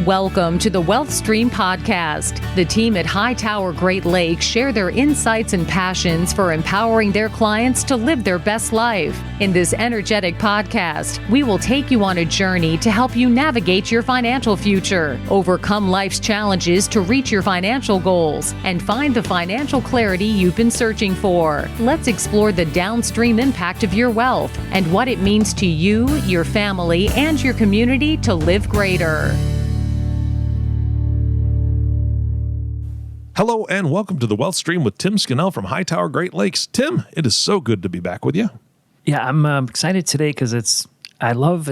Welcome to the Wealth Stream Podcast. The team at Hightower Great Lakes share their insights and passions for empowering their clients to live their best life. In this energetic podcast, we will take you on a journey to help you navigate your financial future, overcome life's challenges to reach your financial goals, and find the financial clarity you've been searching for. Let's explore the downstream impact of your wealth and what it means to you, your family, and your community to live greater. Hello and welcome to the Wealth Stream with Tim Scannell from Hightower Great Lakes. Tim, it is so good to be back with you. Yeah, I'm excited today because I love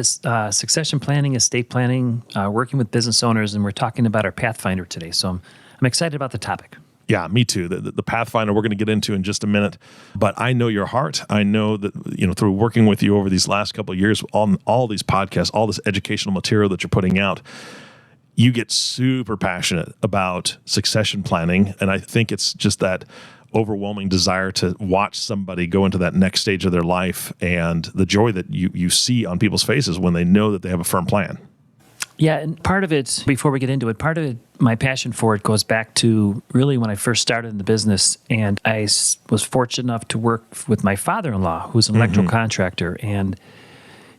succession planning, estate planning, working with business owners, and we're talking about our Pathfinder today. So I'm excited about the topic. Yeah, me too. The Pathfinder we're going to get into in just a minute, but I know your heart. I know that through working with you over these last couple of years on all these podcasts, all this educational material that you're putting out, you get super passionate about succession planning. And I think it's just that overwhelming desire to watch somebody go into that next stage of their life and the joy that you see on people's faces when they know that they have a firm plan. Yeah, and part of it, before we get into it, my passion for it goes back to really when I first started in the business. And I was fortunate enough to work with my father-in-law, who's an electrical contractor. And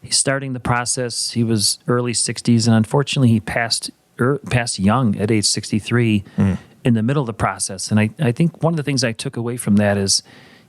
he's starting the process. He was early 60s, and unfortunately he passed young at age 63 in the middle of the process. And I think one of the things I took away from that is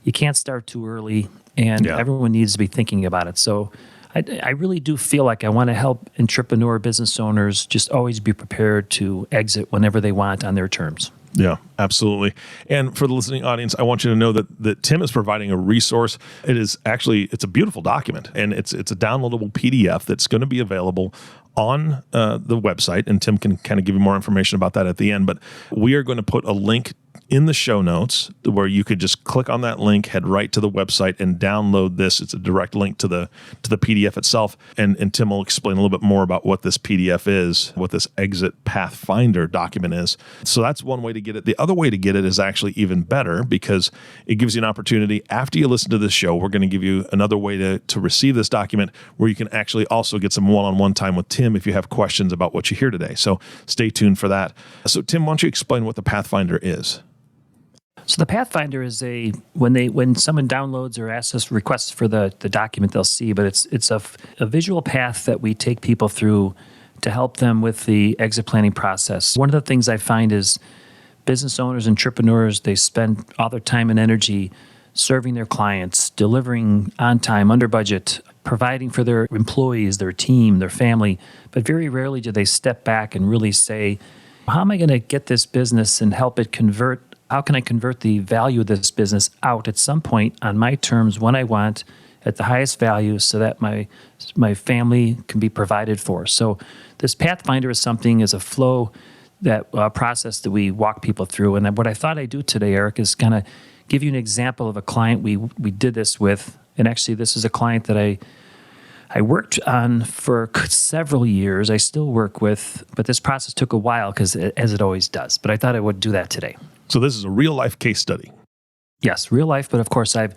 you can't start too early, and everyone needs to be thinking about it. So I really do feel like I want to help entrepreneur business owners just always be prepared to exit whenever they want on their terms. Yeah, absolutely. And for the listening audience, I want you to know that Tim is providing a resource. It's a beautiful document, and it's a downloadable PDF that's going to be available on the website, and Tim can kind of give you more information about that at the end. But we are going to put a link in the show notes where you could just click on that link, head right to the website, and download this. It's a direct link to the PDF itself. And Tim will explain a little bit more about what this PDF is, what this Exit Pathfinder document is. So that's one way to get it. The other way to get it is actually even better because it gives you an opportunity after you listen to this show. We're going to give you another way to receive this document where you can actually also get some one-on-one time with Tim if you have questions about what you hear today. So stay tuned for that. So Tim, why don't you explain what the Pathfinder is? So the Pathfinder is when someone downloads or asks us requests for the document, they'll see, but it's a visual path that we take people through to help them with the exit planning process. One of the things I find is business owners, entrepreneurs, they spend all their time and energy serving their clients, delivering on time, under budget, providing for their employees, their team, their family, but very rarely do they step back and really say, how am I going to get this business and help it convert? How can I convert the value of this business out at some point on my terms when I want at the highest value so that my family can be provided for? So this Pathfinder is a flow, that process that we walk people through. And what I thought I'd do today, Eric, is kind of give you an example of a client we did this with. And actually, this is a client that I worked on for several years. I still work with, but this process took a while as it always does. But I thought I would do that today. So this is a real-life case study. Yes, real life, but of course I've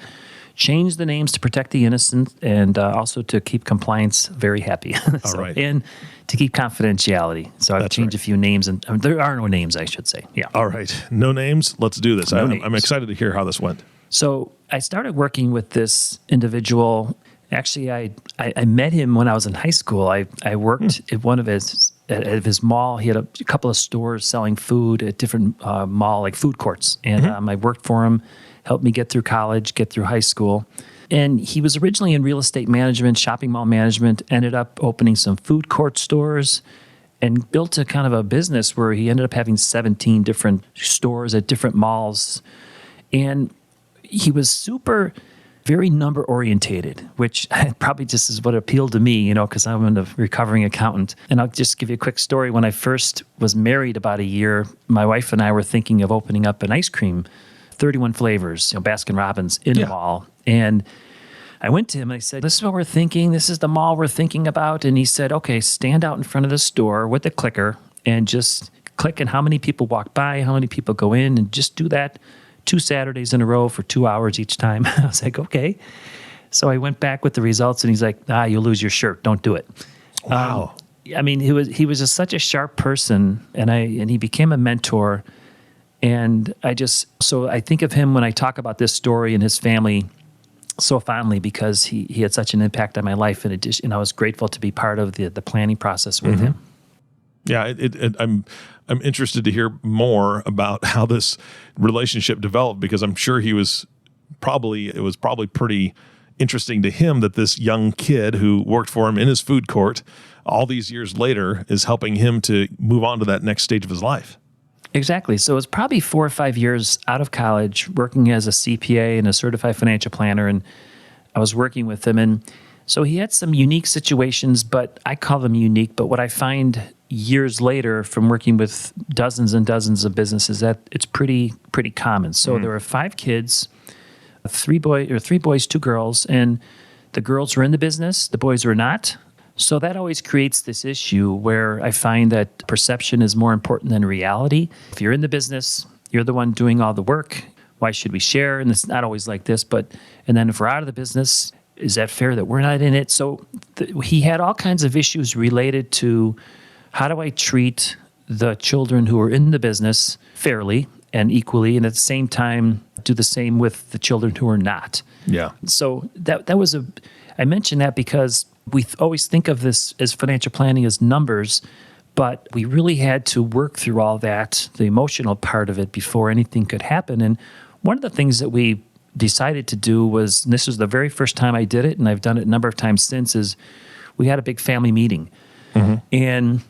changed the names to protect the innocent and also to keep compliance very happy. All right. And to keep confidentiality. So I've changed a few names, and there are no names, I should say. Yeah. All right. No names. Let's do this. I'm excited to hear how this went. So I started working with this individual. Actually, I met him when I was in high school. I worked at one of his mall. He had a couple of stores selling food at different mall, like food courts. And I worked for him, helped me get through college, get through high school. And he was originally in real estate management, shopping mall management, ended up opening some food court stores and built a kind of a business where he ended up having 17 different stores at different malls. And he was very number orientated, which probably just is what appealed to me, because I'm a recovering accountant. And I'll just give you a quick story. When I first was married about a year, my wife and I were thinking of opening up an ice cream, 31 flavors, Baskin Robbins in the mall. And I went to him and I said, this is what we're thinking. This is the mall we're thinking about. And he said, okay, stand out in front of the store with the clicker and just click on how many people walk by, how many people go in, and just do that 2 Saturdays in a row for 2 hours each time. I was like, okay. So I went back with the results and he's like, you'll lose your shirt. Don't do it. Wow. I mean, he was just such a sharp person, and he became a mentor. And so I think of him when I talk about this story and his family so fondly, because he had such an impact on my life. In addition, and I was grateful to be part of the planning process with him. Yeah, I'm interested to hear more about how this relationship developed, because I'm sure it was probably pretty interesting to him that this young kid who worked for him in his food court all these years later is helping him to move on to that next stage of his life. Exactly. So it was probably 4 or 5 years out of college, working as a CPA and a certified financial planner, and I was working with him. And so he had some unique situations, but I call them unique. But what I find years later from working with dozens and dozens of businesses, that it's pretty common. So there were 5 kids, 3 boys, 2 girls, and the girls were in the business, the boys were not. So that always creates this issue where I find that perception is more important than reality. If you're in the business, you're the one doing all the work. Why should we share? And it's not always like this, and then if we're out of the business, is that fair that we're not in it? So he had all kinds of issues related to, how do I treat the children who are in the business fairly and equally, and at the same time do the same with the children who are not? Yeah. So that was I mention that because we always think of this as financial planning as numbers, but we really had to work through all that, the emotional part of it, before anything could happen. And one of the things that we decided to do was, and this was the very first time I did it, and I've done it a number of times since, is we had a big family meeting. And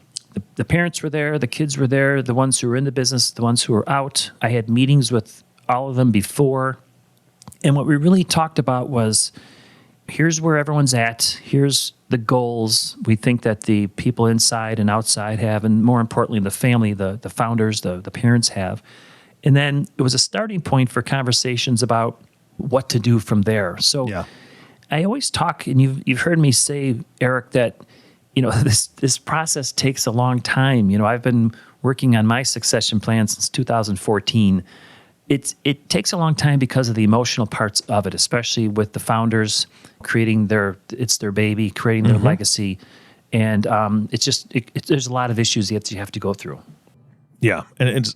the parents were there, the kids were there, the ones who were in the business, the ones who were out. I had meetings with all of them before. And what we really talked about was, here's where everyone's at. Here's the goals we think that the people inside and outside have, and more importantly, the family, the founders, the parents have. And then it was a starting point for conversations about what to do from there. So I always talk, and you've heard me say, Eric, that this process takes a long time. I've been working on my succession plan since 2014. It takes a long time because of the emotional parts of it, especially with the founders creating it's their baby, creating their legacy. And there's a lot of issues that you have to go through. Yeah. And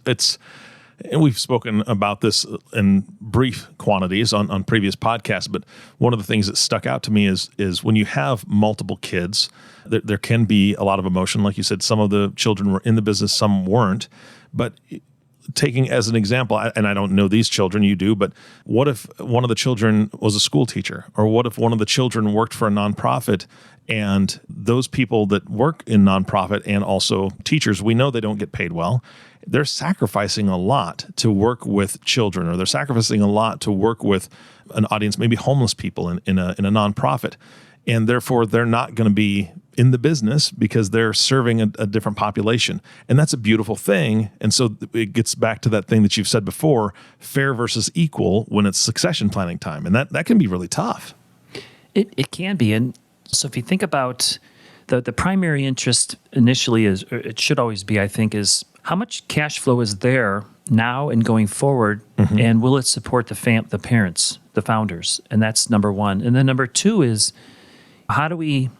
and we've spoken about this in brief quantities on previous podcasts, but one of the things that stuck out to me is when you have multiple kids, there can be a lot of emotion. Like you said, some of the children were in the business, some weren't. But taking as an example, and I don't know these children, you do, but what if one of the children was a school teacher? Or what if one of the children worked for a nonprofit, and those people that work in nonprofit and also teachers, we know they don't get paid well. They're sacrificing a lot to work with children, or they're sacrificing a lot to work with an audience, maybe homeless people in a nonprofit. And therefore, they're not going to be in the business because they're serving a different population. And that's a beautiful thing. And so it gets back to that thing that you've said before, fair versus equal when it's succession planning time. And that can be really tough. It can be. And so if you think about the primary interest initially is, or it should always be, I think, is how much cash flow is there now and going forward, and will it support the parents, the founders? And that's number one. And then number two is, how do we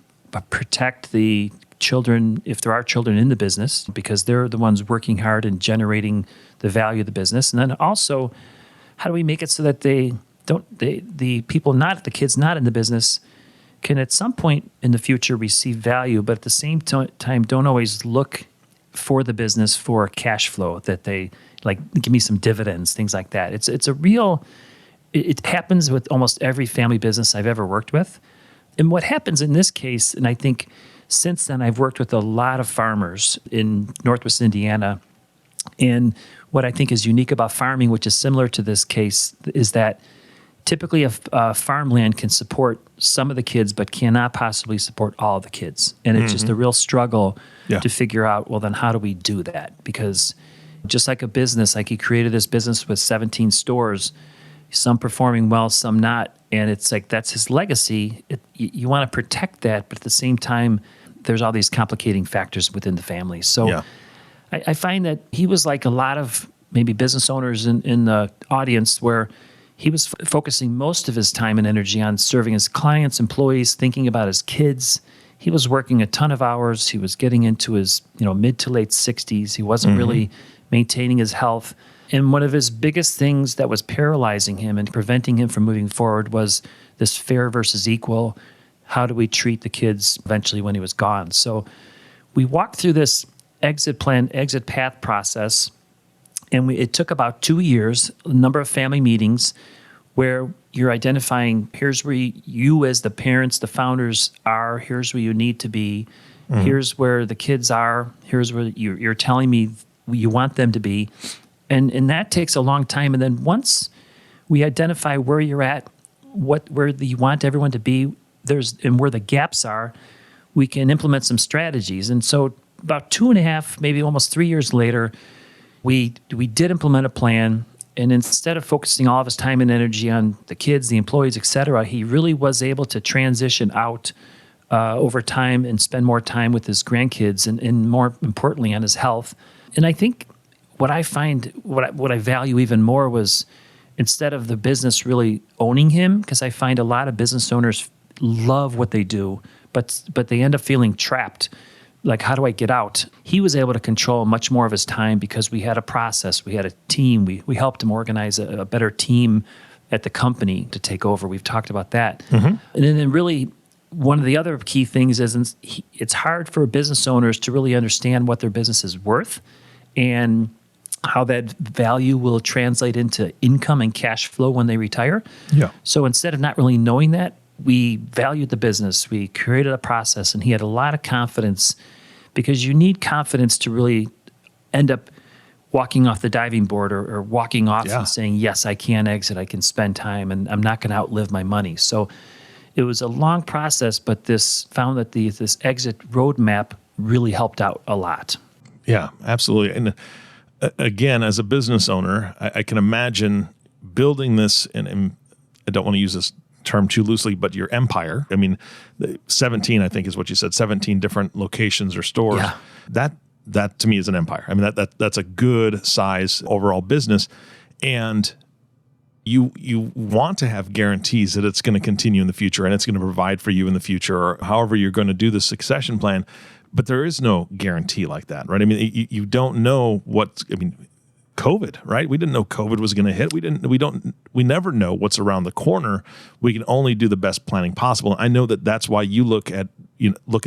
protect the children, if there are children in the business, because they're the ones working hard and generating the value of the business? And then also, how do we make it so that the kids not in the business can at some point in the future receive value, but at the same time don't always look for the business for cash flow, that they like, give me some dividends, things like that. It happens with almost every family business I've ever worked with. And what happens in this case, and I think since then I've worked with a lot of farmers in Northwest Indiana, and what I think is unique about farming, which is similar to this case, is that typically a farmland can support some of the kids, but cannot possibly support all of the kids. And it's just a real struggle to figure out, well, then how do we do that? Because just like a business, like he created this business with 17 stores, some performing well, some not. And it's like, that's his legacy. You want to protect that, but at the same time, there's all these complicating factors within the family. So I find that he was like a lot of maybe business owners in the audience, where he was focusing most of his time and energy on serving his clients, employees, thinking about his kids. he was working a ton of hours. He was getting into his, mid to late 60s. He wasn't really maintaining his health. And one of his biggest things that was paralyzing him and preventing him from moving forward was this fair versus equal. How do we treat the kids eventually when he was gone? So we walked through this exit path process, and it took about 2 years, a number of family meetings where you're identifying, here's where you as the parents, the founders are, here's where you need to be, here's where the kids are, here's where you're telling me you want them to be. And that takes a long time. And then once we identify where you're at, where you want everyone to be, and where the gaps are, we can implement some strategies. And so about 2.5, maybe almost 3 years later, we did implement a plan. And instead of focusing all of his time and energy on the kids, the employees, et cetera, he really was able to transition out over time and spend more time with his grandkids and more importantly on his health. And I think what I value even more was, instead of the business really owning him, because I find a lot of business owners love what they do, but they end up feeling trapped. Like, how do I get out? He was able to control much more of his time because we had a process, we had a team, we helped him organize a better team at the company to take over. We've talked about that. And then really, one of the other key things is it's hard for business owners to really understand what their business is worth and how that value will translate into income and cash flow when they retire. Yeah. So instead of not really knowing that, we valued the business. We created a process, and he had a lot of confidence, because you need confidence to really end up walking off the diving board or walking off and saying, yes, I can exit, I can spend time, and I'm not going to outlive my money. So it was a long process, but this exit roadmap really helped out a lot. Yeah, absolutely. And again, as a business owner, I can imagine building this, and I don't want to use this term too loosely, but your empire. I mean, 17, I think is what you said, 17 different locations or stores. Yeah. That to me is an empire. I mean, that's a good size overall business. And you want to have guarantees that it's going to continue in the future and it's going to provide for you in the future, or however you're going to do the succession plan. But there is no guarantee like that, right? I mean, you don't know COVID, right? We didn't know COVID was going to hit. We never know what's around the corner. We can only do the best planning possible. I know that's why you look at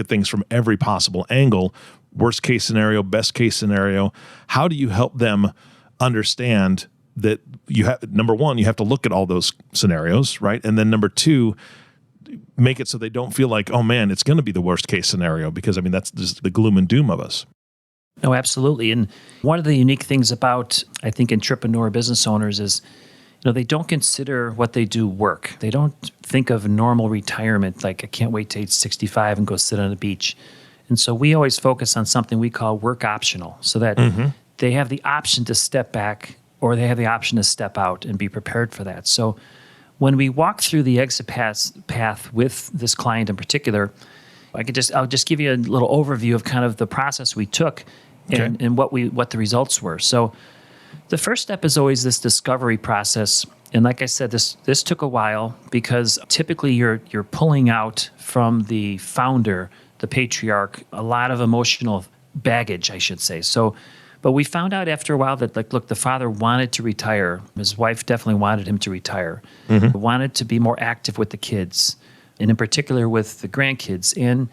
things from every possible angle, worst case scenario, best case scenario. How do you help them understand that number one, you have to look at all those scenarios, right? And then number two, make it so they don't feel like, oh man, it's going to be the worst case scenario, because that's just the gloom and doom of us. No, absolutely. And one of the unique things about, I think, entrepreneur business owners is, they don't consider what they do work. They don't think of normal retirement, like I can't wait to age 65 and go sit on the beach. And so we always focus on something we call work optional, so that they have the option to step back, or they have the option to step out and be prepared for that. So when we walk through the exit path with this client in particular, I'll just give you a little overview of kind of the process we took and what the results were. So the first step is always this discovery process. And like I said, this took a while, because typically you're pulling out from the founder, the patriarch, a lot of emotional baggage, I should say. But we found out after a while that, the father wanted to retire. His wife definitely wanted him to retire. Wanted to be more active with the kids, and in particular with the grandkids. And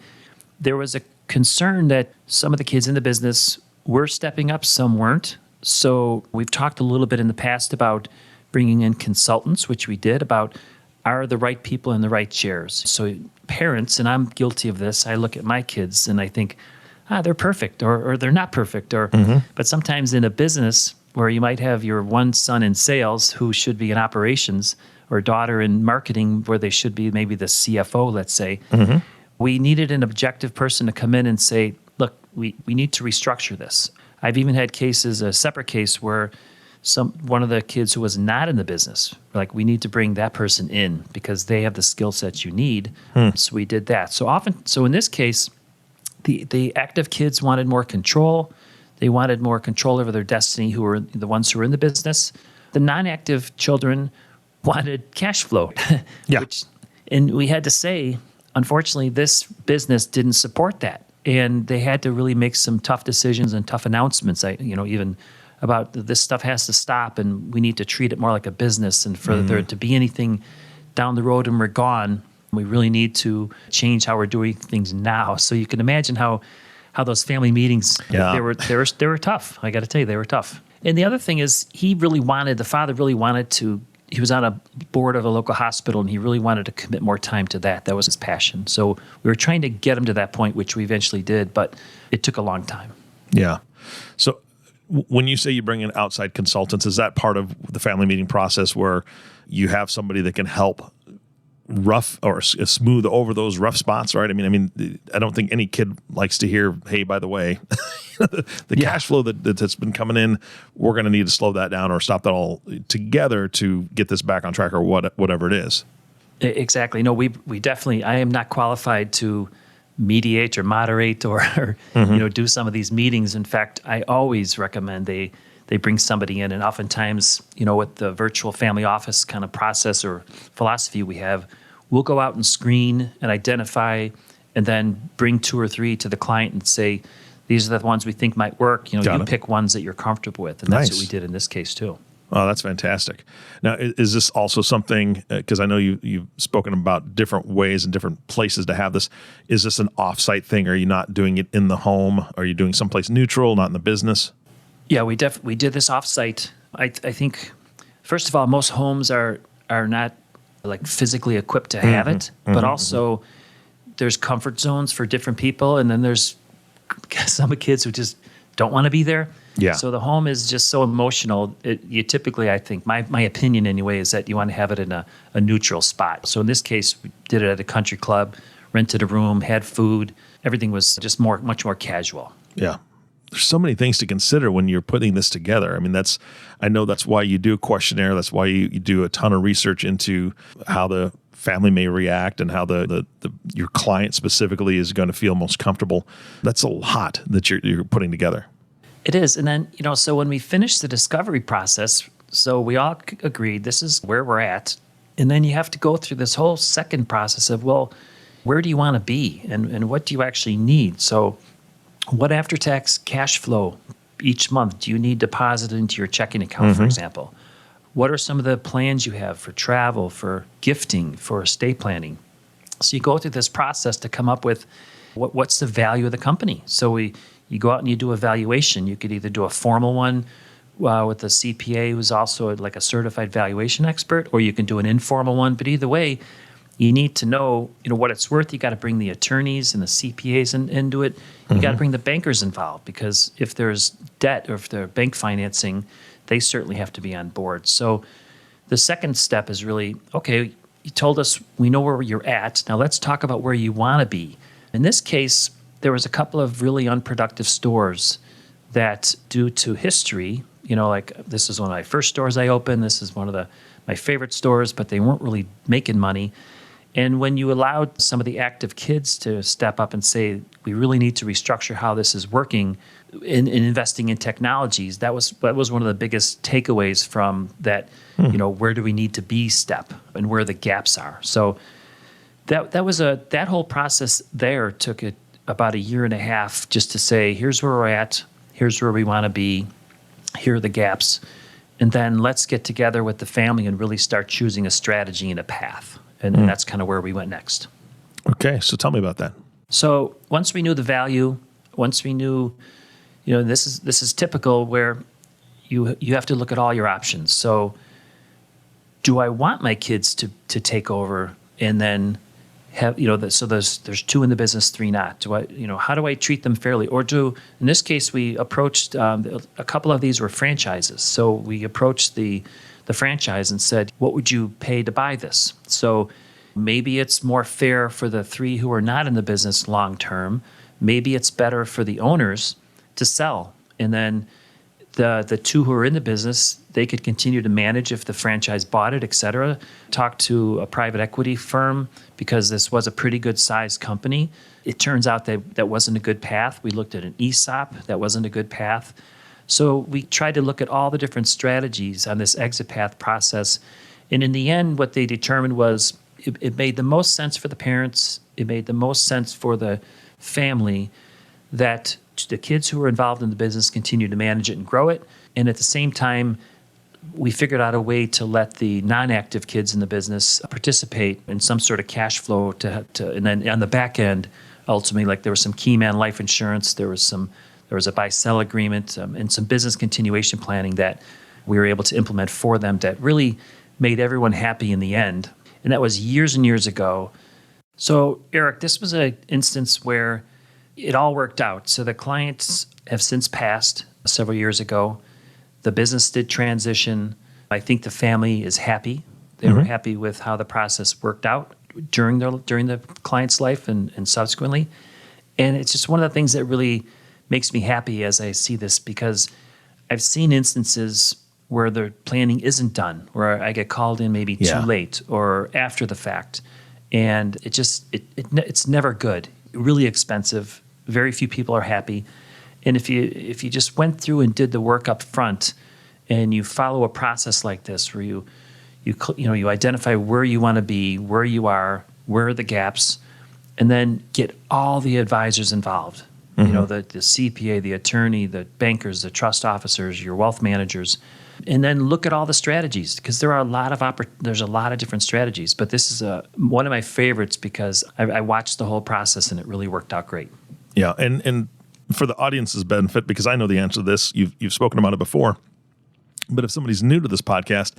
there was a concern that some of the kids in the business were stepping up, some weren't. So we've talked a little bit in the past about bringing in consultants, which we did, about are the right people in the right chairs. So parents, and I'm guilty of this, I look at my kids and I think, they're perfect, or they're not perfect. But sometimes in a business where you might have your one son in sales who should be in operations, or daughter in marketing where they should be maybe the CFO, let's say, we needed an objective person to come in and say, look, we need to restructure this. I've even had a separate case where one of the kids who was not in the business, we need to bring that person in because they have the skill sets you need. So we did that. So in this case, the active kids wanted more control. They wanted more control over their destiny, who were the ones who were in the business. The non-active children wanted cash flow. And we had to say, unfortunately, this business didn't support that. And they had to really make some tough decisions and tough announcements, even about this stuff has to stop and we need to treat it more like a business. And for there to be anything down the road and we're gone, we really need to change how we're doing things now. So you can imagine how those family meetings, they were tough. I got to tell you, they were tough. And the other thing is the father really wanted to, he was on a board of a local hospital and he really wanted to commit more time to that. That was his passion. So we were trying to get him to that point, which we eventually did, but it took a long time. Yeah. So when you say you bring in outside consultants, is that part of the family meeting process where you have somebody that can help rough or smooth over those rough spots, right? I mean, I don't think any kid likes to hear, hey, by the way, the cash flow that's been coming in, we're going to need to slow that down or stop that all together to get this back on track or whatever it is. Exactly. No, we definitely, I am not qualified to mediate or moderate or do some of these meetings. In fact, I always recommend they bring somebody in, and oftentimes, with the virtual family office kind of process or philosophy we have, we'll go out and screen and identify and then bring 2 or 3 to the client and say, these are the ones we think might work. You pick ones that you're comfortable with. And that's what we did in this case too. Oh, that's fantastic. Now, is this also something, because I know you've spoken about different ways and different places to have this. Is this an off-site thing? Are you not doing it in the home? Are you doing someplace neutral, not in the business? Yeah, we did this off-site. I think, first of all, most homes are not like physically equipped to have it, but also there's comfort zones for different people, and then there's some kids who just don't want to be there. Yeah. So the home is just so emotional. You typically, I think, my opinion anyway, is that you want to have it in a neutral spot. So in this case, we did it at a country club, rented a room, had food. Everything was just much more casual. Yeah. There's so many things to consider when you're putting this together. I mean, I know that's why you do a questionnaire. That's why you do a ton of research into how the family may react and how your client specifically is going to feel most comfortable. That's a lot that you're putting together. It is. And then, so when we finished the discovery process, so we all agreed this is where we're at. And then you have to go through this whole second process of, well, where do you want to be and what do you actually need? So what after-tax cash flow each month do you need deposited into your checking account, for example? What are some of the plans you have for travel, for gifting, for estate planning? So you go through this process to come up with what's the value of the company. So you go out and you do a valuation. You could either do a formal one with a CPA who's also like a certified valuation expert, or you can do an informal one. But either way, you need to know, what it's worth. You got to bring the attorneys and the CPAs into it. You got to bring the bankers involved, because if there's debt or if there's bank financing, they certainly have to be on board. So the second step is really, okay, you told us we know where you're at. Now let's talk about where you want to be. In this case, there was a couple of really unproductive stores that, due to history, like this is one of my first stores I opened. This is one of my favorite stores, but they weren't really making money. And when you allowed some of the active kids to step up and say, we really need to restructure how this is working in investing in technologies, that was one of the biggest takeaways from that, where do we need to be step and where the gaps are. So that whole process there took about 1.5 years just to say, here's where we're at, here's where we want to be, here are the gaps, and then let's get together with the family and really start choosing a strategy and a path. And that's kind of where we went next. Okay, so tell me about that. So once we knew the value, once we knew, this is typical where you have to look at all your options. So do I want my kids to take over and then have, so there's 2 in the business, 3 not. Do I, how do I treat them fairly? Or in this case, we approached, a couple of these were franchises. So we approached the franchise and said, what would you pay to buy this? So maybe it's more fair for the 3 who are not in the business long term. Maybe it's better for the owners to sell. And then the 2 who are in the business, they could continue to manage if the franchise bought it, et cetera. Talk to a private equity firm because this was a pretty good sized company. It turns out that wasn't a good path. We looked at an ESOP. That wasn't a good path. So we tried to look at all the different strategies on this exit path process. And in the end, what they determined was it made the most sense for the parents It made the most sense for the family that the kids who were involved in the business continue to manage it and grow it. And at the same time, we figured out a way to let the non-active kids in the business participate in some sort of cash flow and then on the back end, ultimately, like there was some key man life insurance, there was a buy-sell agreement, and some business continuation planning that we were able to implement for them that really made everyone happy in the end. And that was years and years ago. So, Eric, this was an instance where it all worked out. So the clients have since passed several years ago. The business did transition. I think the family is happy. They were happy with how the process worked out during the client's life and subsequently. And it's just one of the things that really makes me happy as I see this, because I've seen instances where the planning isn't done, where I get called in maybe too late or after the fact. And it's never good, really expensive. Very few people are happy. And if you just went through and did the work up front and you follow a process like this where you identify where you want to be, where you are, where are the gaps, and then get all the advisors involved, the CPA, the attorney, the bankers, the trust officers, your wealth managers, and then look at all the strategies, because there are there's a lot of different strategies. But this is one of my favorites because I watched the whole process and it really worked out great. Yeah, and for the audience's benefit, because I know the answer to this, you've spoken about it before, but if somebody's new to this podcast,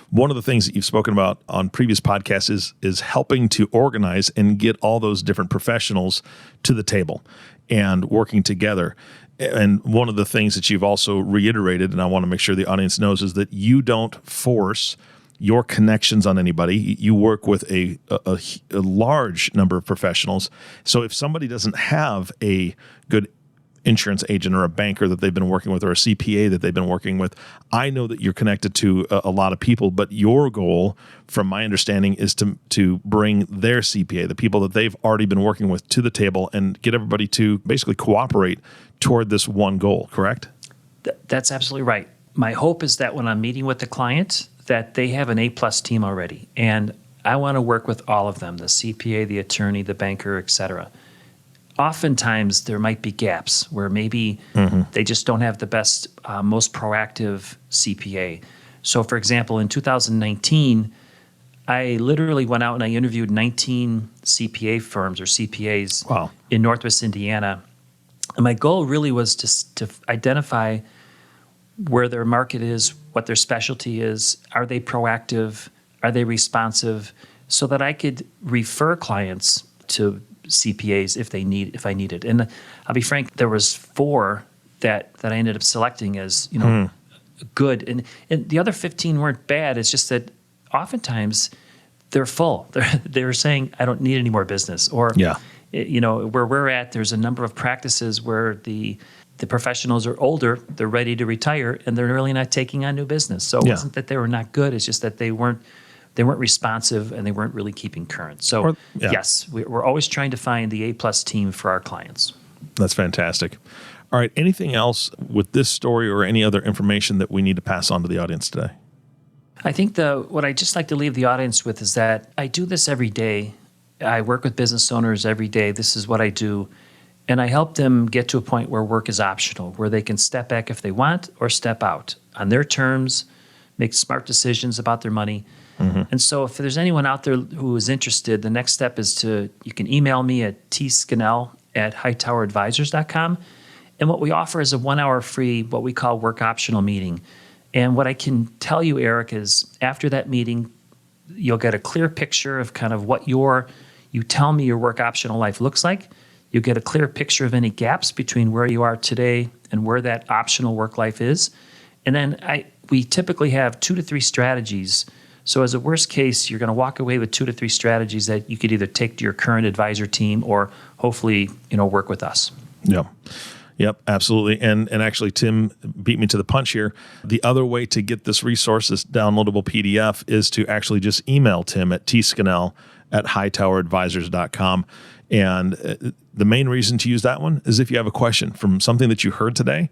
one of the things that you've spoken about on previous podcasts is helping to organize and get all those different professionals to the table and working together. And one of the things that you've also reiterated, and I want to make sure the audience knows, is that you don't force your connections on anybody. You work with a large number of professionals. So if somebody doesn't have a good insurance agent or a banker that they've been working with or a CPA that they've been working with, I know that you're connected to a lot of people, but your goal, from my understanding, is to bring their CPA, the people that they've already been working with, to the table and get everybody to basically cooperate toward this one goal, correct? That's absolutely right. My hope is that when I'm meeting with the client, that they have an A-plus team already. And I want to work with all of them, the CPA, the attorney, the banker, et cetera. Oftentimes, there might be gaps where maybe they just don't have the best, most proactive CPA. So, for example, in 2019, I literally went out and I interviewed 19 CPA firms or CPAs in Northwest Indiana. And my goal really was to identify where their market is, what their specialty is, are they proactive, are they responsive, so that I could refer clients to CPAs if I needed. And I'll be frank, there was 4 that I ended up selecting as good, and the other 15 weren't bad. It's just that oftentimes they're full. They're saying, I don't need any more business, or where we're at, there's a number of practices where the professionals are older, they're ready to retire, and they're really not taking on new business. So it wasn't that they were not good, it's just that they weren't responsive and they weren't really keeping current. So yes, we're always trying to find the A-plus team for our clients. That's fantastic. All right, anything else with this story or any other information that we need to pass on to the audience today? I think what I'd just like to leave the audience with is that I do this every day. I work with business owners every day. This is what I do. And I help them get to a point where work is optional, where they can step back if they want or step out on their terms, make smart decisions about their money. And so if there's anyone out there who is interested, the next step is you can email me at tscannell@hightoweradvisors.com. And what we offer is a 1-hour free, what we call work optional meeting. And what I can tell you, Eric, is after that meeting, you'll get a clear picture of kind of what you tell me your work optional life looks like. You'll get a clear picture of any gaps between where you are today and where that optional work life is. And then we typically have 2 to 3 strategies. So as a worst case, you're going to walk away with 2 to 3 strategies that you could either take to your current advisor team or hopefully, work with us. Yep, absolutely. And actually, Tim beat me to the punch here. The other way to get this resource, this downloadable PDF, is to actually just email Tim at tscannell@hightoweradvisors.com. And the main reason to use that one is if you have a question from something that you heard today.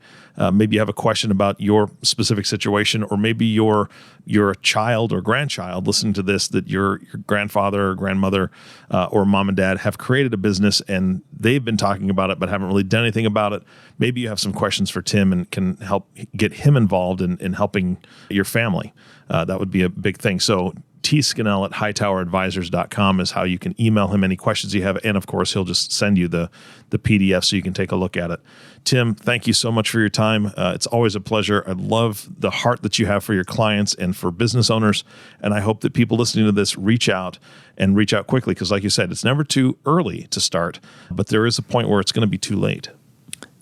Maybe you have a question about your specific situation, or maybe you're a child or grandchild listening to this, that your grandfather or grandmother or mom and dad have created a business and they've been talking about it but haven't really done anything about it. Maybe you have some questions for Tim and can help get him involved in helping your family. That would be a big thing. So Scannell at hightoweradvisors.com is how you can email him any questions you have. And of course, he'll just send you the PDF so you can take a look at it. Tim, thank you so much for your time. It's always a pleasure. I love the heart that you have for your clients and for business owners. And I hope that people listening to this reach out quickly, because like you said, it's never too early to start, but there is a point where it's going to be too late.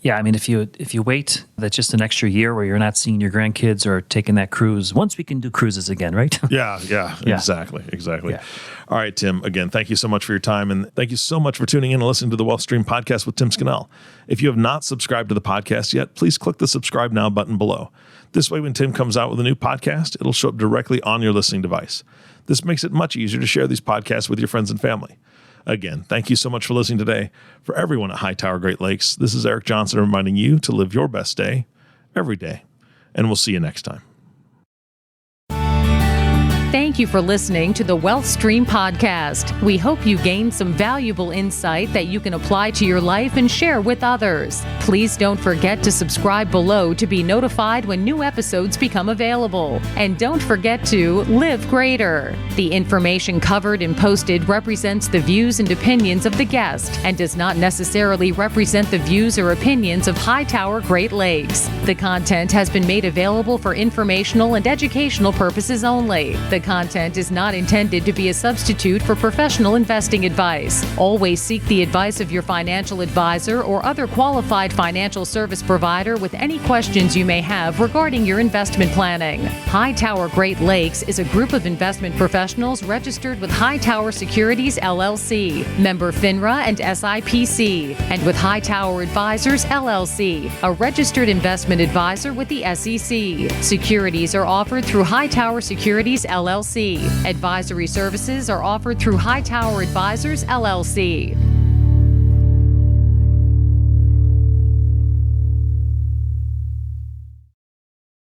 Yeah, I mean, if you wait that just an extra year where you're not seeing your grandkids or taking that cruise, once we can do cruises again, right? Yeah, exactly. Yeah. All right, Tim, again, thank you so much for your time, and thank you so much for tuning in and listening to the Wealth Stream Podcast with Tim Scannell. If you have not subscribed to the podcast yet, please click the subscribe now button below. This way, when Tim comes out with a new podcast, it'll show up directly on your listening device. This makes it much easier to share these podcasts with your friends and family. Again, thank you so much for listening today. For everyone at Hightower Great Lakes, this is Eric Johnson reminding you to live your best day every day. And we'll see you next time. Thank you for listening to the Wealth Stream Podcast. We hope you gained some valuable insight that you can apply to your life and share with others. Please don't forget to subscribe below to be notified when new episodes become available. And don't forget to live greater. The information covered and posted represents the views and opinions of the guest and does not necessarily represent the views or opinions of Hightower Great Lakes. The content has been made available for informational and educational purposes only. The content is not intended to be a substitute for professional investing advice. Always seek the advice of your financial advisor or other qualified financial service provider with any questions you may have regarding your investment planning. Hightower Great Lakes is a group of investment professionals registered with Hightower Securities, LLC, member FINRA and SIPC, and with Hightower Advisors, LLC, a registered investment advisor with the SEC. Securities are offered through Hightower Securities, LLC. Advisory services are offered through Hightower Advisors, LLC.